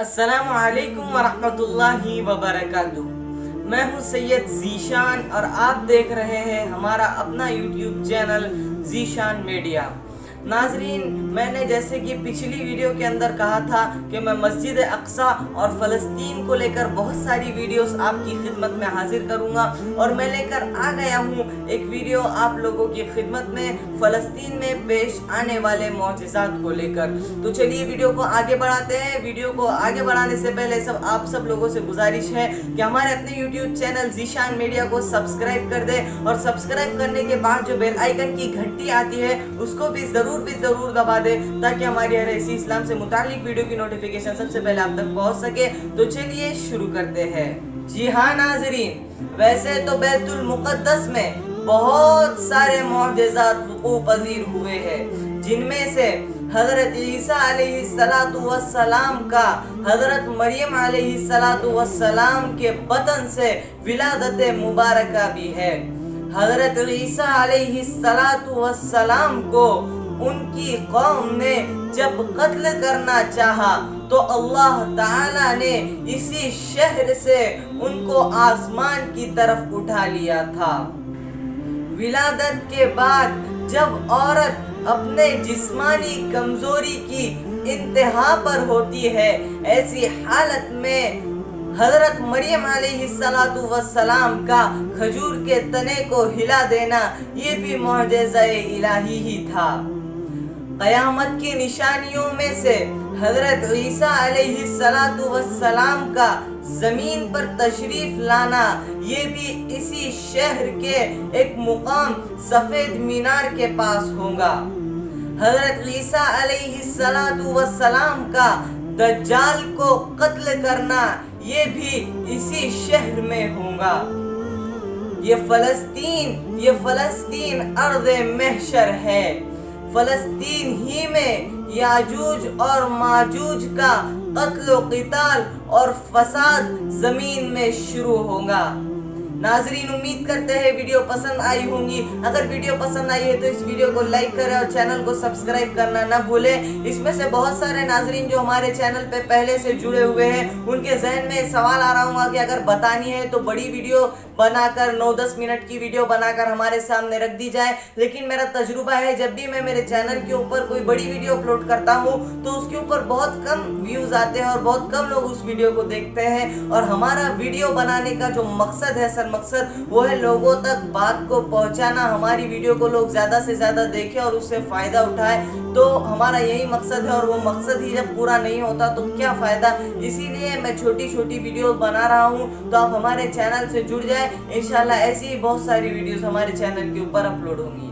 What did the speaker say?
السلام علیکم ورحمۃ وبرکاتہ۔ میں ہوں سید ذیشان اور آپ دیکھ رہے ہیں ہمارا اپنا یوٹیوب چینل ذیشان میڈیا۔ ناظرین، میں نے جیسے کہ پچھلی ویڈیو کے اندر کہا تھا کہ میں مسجد اقصا اور فلسطین کو لے کر بہت ساری ویڈیوز آپ کی خدمت میں حاضر کروں گا، اور میں لے کر آ گیا ہوں ایک ویڈیو آپ لوگوں کی خدمت میں فلسطین میں پیش آنے والے معجزات کو لے کر۔ تو چلیے ویڈیو کو آگے بڑھاتے ہیں۔ ویڈیو کو آگے بڑھانے سے پہلے آپ سب لوگوں سے گزارش ہے کہ ہمارے اپنے یوٹیوب چینل ذیشان میڈیا کو سبسکرائب کر دے، اور سبسکرائب کرنے کے بعد جو بیل آئیکن کی گھنٹی آتی ہے اس کو بھی ضرور دبا دے، تاکہ ہماری ہر ایسی اسلام سے متعلق ویڈیو کی نوٹیفیکیشن سب سے پہلے آپ تک پہنچ سکے۔ تو چلیے شروع کرتے ہیں۔ جی ہاں ناظرین، ویسے تو بیت المقدس میں بہت سارے معجزات وقوع پذیر ہوئے ہیں، جن میں سے حضرت عیسیٰ علیہ السلام کا حضرت مریم علیہ السلام کے بطن سے ولادت مبارکہ بھی ہے۔ حضرت عیسیٰ علیہ السلام کو ان کی قوم نے جب قتل کرنا چاہا تو اللہ تعالی نے اسی شہر سے ان کو آسمان کی طرف اٹھا لیا تھا۔ ولادت کے بعد جب عورت اپنے جسمانی کمزوری کی انتہا پر ہوتی ہے، ایسی حالت میں حضرت مریم علیہ السلام کا کھجور کے تنے کو ہلا دینا یہ بھی معجزہ الہی ہی تھا۔ قیامت کی نشانیوں میں سے حضرت عیسیٰ علیہ السلام کا زمین پر تشریف لانا یہ بھی اسی شہر کے ایک مقام سفید مینار کے پاس ہوگا۔ حضرت عیسیٰ علیہ السلام کا دجال کو قتل کرنا یہ بھی اسی شہر میں ہوگا۔ یہ فلسطین ارض محشر ہے۔ فلسطین ہی میں یاجوج اور ماجوج کا قتل و قتال اور فساد زمین میں شروع ہوگا۔ ناظرین، امید کرتے ہیں ویڈیو پسند آئی ہوں گی۔ اگر ویڈیو پسند آئی ہے تو اس ویڈیو کو لائک کریں اور چینل کو سبسکرائب کرنا نہ بھولیں۔ اس میں سے بہت سارے ناظرین جو ہمارے چینل پہ پہلے سے جڑے ہوئے ہیں، ان کے ذہن میں سوال آ رہا ہوگا کہ اگر بتانی ہے تو بڑی ویڈیو بنا کر 9-10 منٹ کی ویڈیو بنا کر ہمارے سامنے رکھ دی جائے، لیکن میرا تجربہ ہے جب بھی میں میرے چینل کے اوپر کوئی بڑی ویڈیو اپلوڈ کرتا ہوں تو اس کے اوپر بہت کم ویوز آتے ہیں اور بہت کم لوگ اس ویڈیو کو دیکھتے ہیں، اور ہمارا ویڈیو بنانے کا جو مقصد ہے مقصد وہ ہے لوگوں تک بات کو پہنچانا، ہماری ویڈیو کو لوگ زیادہ سے زیادہ دیکھیں اور اس سے فائدہ اٹھائے۔ تو ہمارا یہی مقصد ہے، اور وہ مقصد ہی جب پورا نہیں ہوتا تو کیا فائدہ۔ اسی لیے میں چھوٹی چھوٹی ویڈیو بنا رہا ہوں، تو آپ ہمارے چینل سے جڑ جائیں۔ انشاءاللہ ایسی ہی بہت ساری ویڈیوز ہمارے چینل کے اوپر اپلوڈ ہوں گی۔